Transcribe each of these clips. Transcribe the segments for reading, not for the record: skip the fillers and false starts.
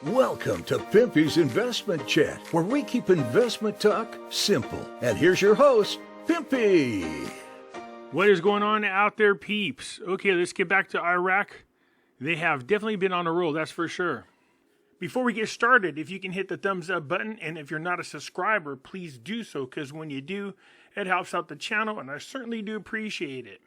Welcome to Pimpy's Investment Chat, where we keep investment talk simple. And here's your host, Pimpy. What is going on out there, peeps? Okay, let's get back to Iraq. They have definitely been on a roll, that's for sure. Before we get started, if you can hit the thumbs up button, and if you're not a subscriber, please do so, because when you do, it helps out the channel, and I certainly do appreciate it.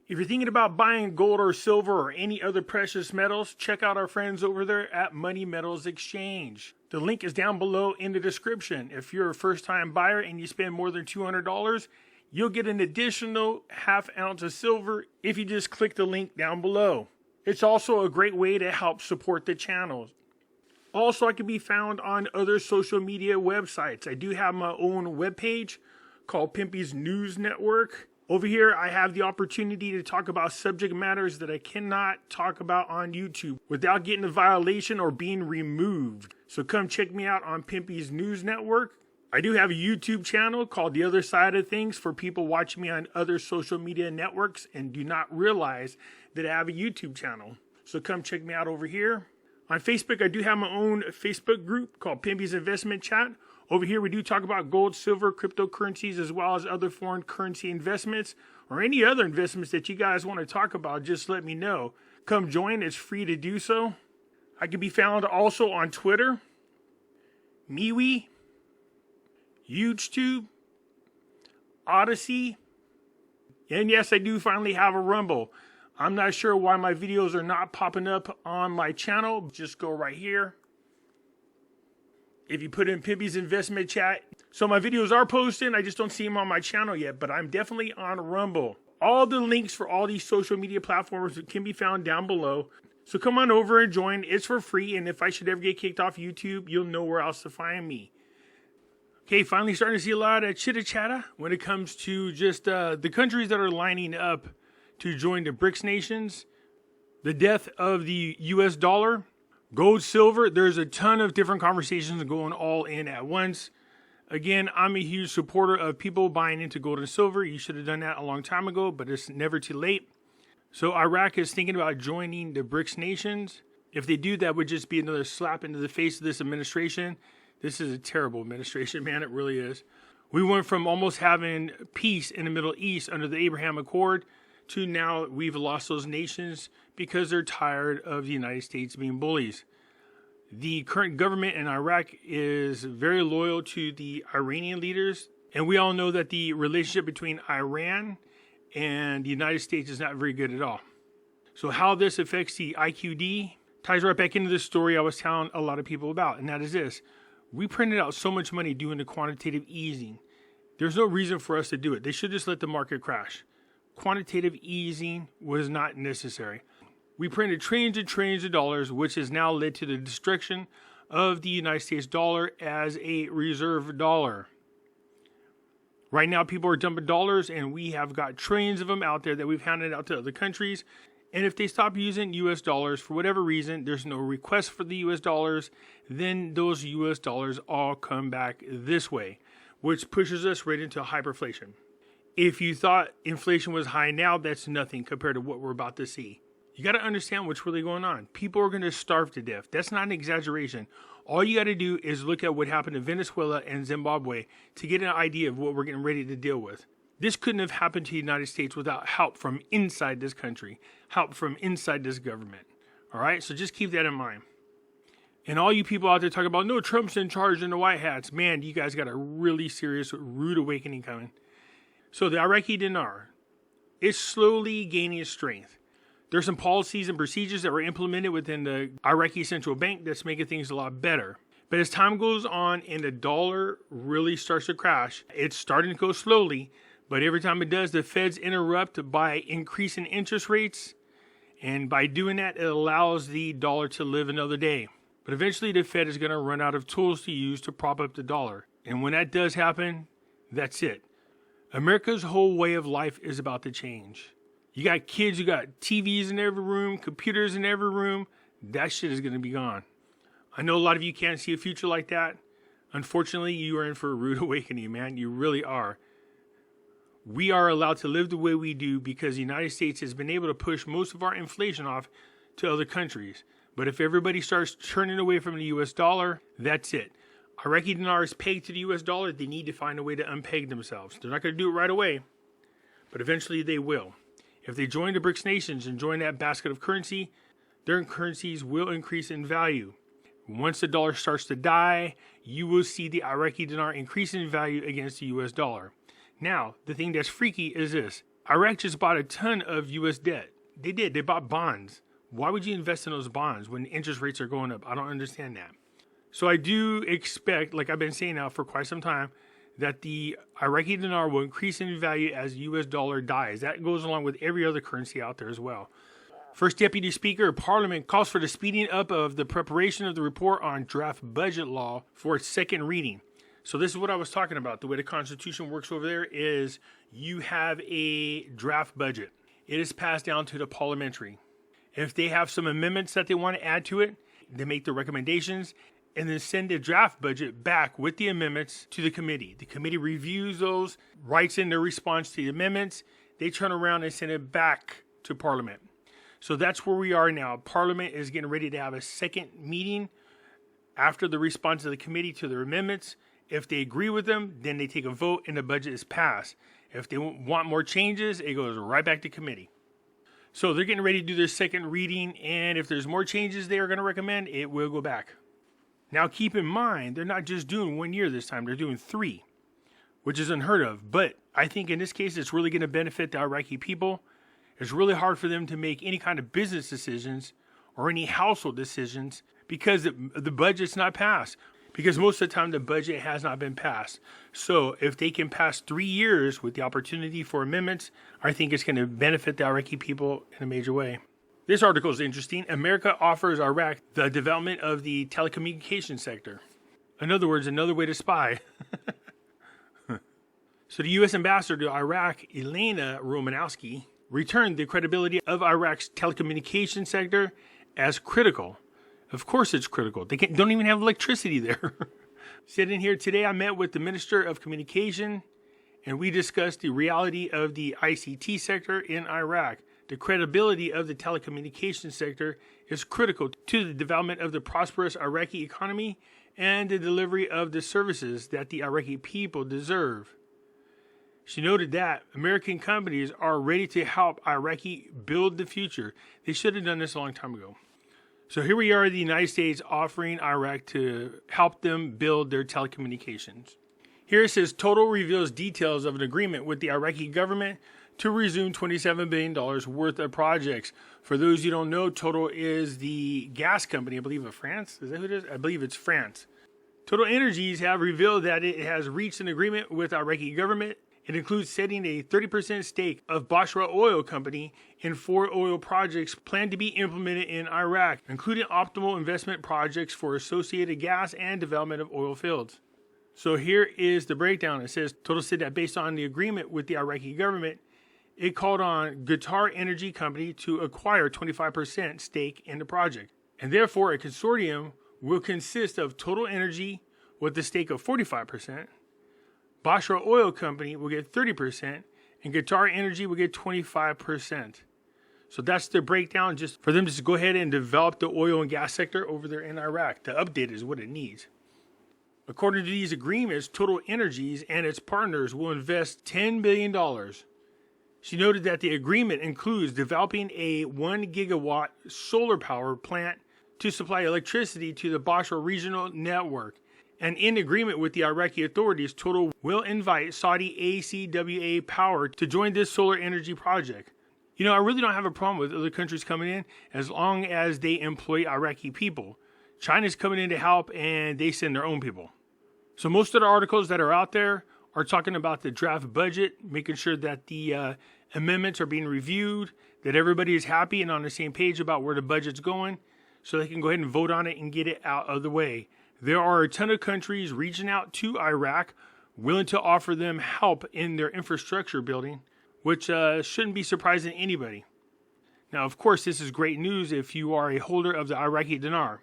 If you're thinking about buying gold or silver or any other precious metals, check out our friends over there at Money Metals Exchange. The link is down below in the description. If you're a first-time buyer and you spend more than $200, you'll get an additional half ounce of silver if you just click the link down below. It's also a great way to help support the channel. Also, I can be found on other social media websites. I do have my own webpage called Pimpy's News Network. Over here, I have the opportunity to talk about subject matters that I cannot talk about on YouTube without getting a violation or being removed. So come check me out on Pimpy's News Network. I do have a YouTube channel called The Other Side of Things for people watching me on other social media networks and do not realize that I have a YouTube channel. So come check me out over here. On Facebook, I do have my own Facebook group called Pimpy's Investment Chat. Over here, we do talk about gold, silver, cryptocurrencies, as well as other foreign currency investments or any other investments that you guys want to talk about. Just let me know. Come join. It's free to do so. I can be found also on Twitter, MeWe, YouTube, Odyssey, and yes, I do finally have a Rumble. I'm not sure why my videos are not popping up on my channel. Just go right here. If you put in Pimpy's Investment Chat. So my videos are posted. I just don't see them on my channel yet, but I'm definitely on Rumble. All the links for all these social media platforms can be found down below. So come on over and join. It's for free. And if I should ever get kicked off YouTube, you'll know where else to find me. Okay, finally starting to see a lot of chitter-chatter when it comes to just the countries that are lining up to join the BRICS nations. The death of the US dollar. Gold, silver, there's a ton of different conversations going all in at once. Again, I'm a huge supporter of people buying into gold and silver. You should have done that a long time ago, but it's never too late. So Iraq is thinking about joining the BRICS nations. If they do, that would just be another slap into the face of this administration. This is a terrible administration, man, it really is. We went from almost having peace in the Middle East under the Abraham Accord to now we've lost those nations because they're tired of the United States being bullies. The current government in Iraq is very loyal to the Iranian leaders, and we all know that the relationship between Iran and the United States is not very good at all. So how this affects the IQD ties right back into the story I was telling a lot of people about, and that is this. We printed out so much money doing the quantitative easing. There's no reason for us to do it. They should just let the market crash. Quantitative easing was not necessary. We printed trillions and trillions of dollars, which has now led to the destruction of the United States dollar as a reserve dollar. Right now, people are dumping dollars, and we have got trillions of them out there that we've handed out to other countries. And if they stop using U.S. dollars for whatever reason, there's no request for the U.S. dollars, then those U.S. dollars all come back this way, which pushes us right into hyperinflation. If you thought inflation was high now, that's nothing compared to what we're about to see. You got to understand what's really going on. People are going to starve to death. That's not an exaggeration. All you got to do is look at what happened in Venezuela and Zimbabwe to get an idea of what we're getting ready to deal with. This couldn't have happened to the United States without help from inside this country, help from inside this government. All right, so just keep that in mind. And all you people out there talking about, no, Trump's in charge in the White Hats. Man, you guys got a really serious, rude awakening coming. So the Iraqi Dinar is slowly gaining strength. There's some policies and procedures that were implemented within the Iraqi central bank that's making things a lot better. But as time goes on and the dollar really starts to crash, it's starting to go slowly. But every time it does, the feds interrupt by increasing interest rates. And by doing that, it allows the dollar to live another day. But eventually the Fed is going to run out of tools to use to prop up the dollar. And when that does happen, that's it. America's whole way of life is about to change. You got kids, you got TVs in every room, computers in every room. That shit is going to be gone. I know a lot of you can't see a future like that. Unfortunately, you are in for a rude awakening, man. You really are. We are allowed to live the way we do because the United States has been able to push most of our inflation off to other countries. But if everybody starts turning away from the US dollar, that's it. Iraqi dinar is pegged to the US dollar. They need to find a way to unpeg themselves. They're not going to do it right away, but eventually they will. If they join the BRICS nations and join that basket of currency, their currencies will increase in value. Once the dollar starts to die, you will see the Iraqi dinar increase in value against the US dollar. Now, the thing that's freaky is this. Iraq just bought a ton of US debt. They did. They bought bonds. Why would you invest in those bonds when interest rates are going up? I don't understand that. So I do expect, like I've been saying now for quite some time, that the Iraqi dinar will increase in value as the US dollar dies. That goes along with every other currency out there as well. First Deputy Speaker of Parliament calls for the speeding up of the preparation of the report on draft budget law for its second reading. So this is what I was talking about. The way the Constitution works over there is you have a draft budget. It is passed down to the parliamentary. If they have some amendments that they want to add to it, they make the recommendations and then send the draft budget back with the amendments to the committee. The committee reviews those, writes in their response to the amendments. They turn around and send it back to Parliament. So that's where we are now. Parliament is getting ready to have a second meeting after the response of the committee to their amendments. If they agree with them, then they take a vote and the budget is passed. If they want more changes, it goes right back to committee. So they're getting ready to do their second reading, and if there's more changes they are going to recommend, it will go back. Now keep in mind, they're not just doing 1 year this time, they're doing 3, which is unheard of. But I think in this case, it's really going to benefit the Iraqi people. It's really hard for them to make any kind of business decisions or any household decisions because the budget's not passed. Because most of the time the budget has not been passed. So if they can pass 3 years with the opportunity for amendments, I think it's going to benefit the Iraqi people in a major way. This article is interesting. America offers Iraq the development of the telecommunications sector. In other words, another way to spy. So the U.S. ambassador to Iraq, Elena Romanowski, returned the credibility of Iraq's telecommunications sector as critical. Of course it's critical. They don't even have electricity there. Sitting here today, I met with the Minister of Communication, and we discussed the reality of the ICT sector in Iraq. The credibility of the telecommunications sector is critical to the development of the prosperous Iraqi economy and the delivery of the services that the Iraqi people deserve. She noted that American companies are ready to help Iraqi build the future. They should have done this a long time ago. So here we are, the United States offering Iraq to help them build their telecommunications. Here it says, Total reveals details of an agreement with the Iraqi government to resume $27 billion worth of projects. For those you don't know, Total is the gas company, I believe, of France. Is that who it is? I believe it's France. Total Energies have revealed that it has reached an agreement with the Iraqi government. It includes setting a 30% stake of Basra Oil Company in 4 oil projects planned to be implemented in Iraq, including optimal investment projects for associated gas and development of oil fields. So here is the breakdown. It says Total said that based on the agreement with the Iraqi government, it called on Qatar Energy Company to acquire 25% stake in the project. And therefore, a consortium will consist of Total Energy with a stake of 45%, Basra Oil Company will get 30%, and Qatar Energy will get 25%. So that's the breakdown, just for them to just go ahead and develop the oil and gas sector over there in Iraq. The update is what it needs. According to these agreements, Total Energies and its partners will invest $10 billion. She noted that the agreement includes developing a 1 gigawatt solar power plant to supply electricity to the Basra regional network. And in agreement with the Iraqi authorities, Total will invite Saudi ACWA Power to join this solar energy project. You know, I really don't have a problem with other countries coming in as long as they employ Iraqi people. China's coming in to help and they send their own people. So most of the articles that are out there are talking about the draft budget, making sure that the amendments are being reviewed, that everybody is happy and on the same page about where the budget's going, so they can go ahead and vote on it and get it out of the way. There are a ton of countries reaching out to Iraq, willing to offer them help in their infrastructure building, which shouldn't be surprising to anybody. Now, of course, this is great news if you are a holder of the Iraqi Dinar.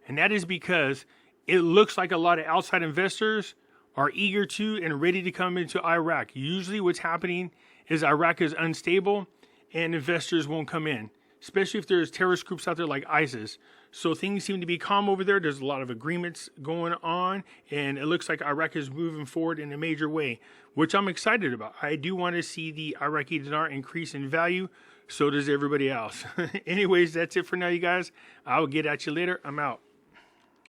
And that is because it looks like a lot of outside investors are eager to and ready to come into Iraq. Usually what's happening is Iraq is unstable and investors won't come in. especially if there's terrorist groups out there like ISIS. So things seem to be calm over there. There's a lot of agreements going on, and it looks like Iraq is moving forward in a major way, which I'm excited about. I do want to see the Iraqi dinar increase in value. So does everybody else. Anyways, that's it for now, you guys. I'll get at you later. I'm out.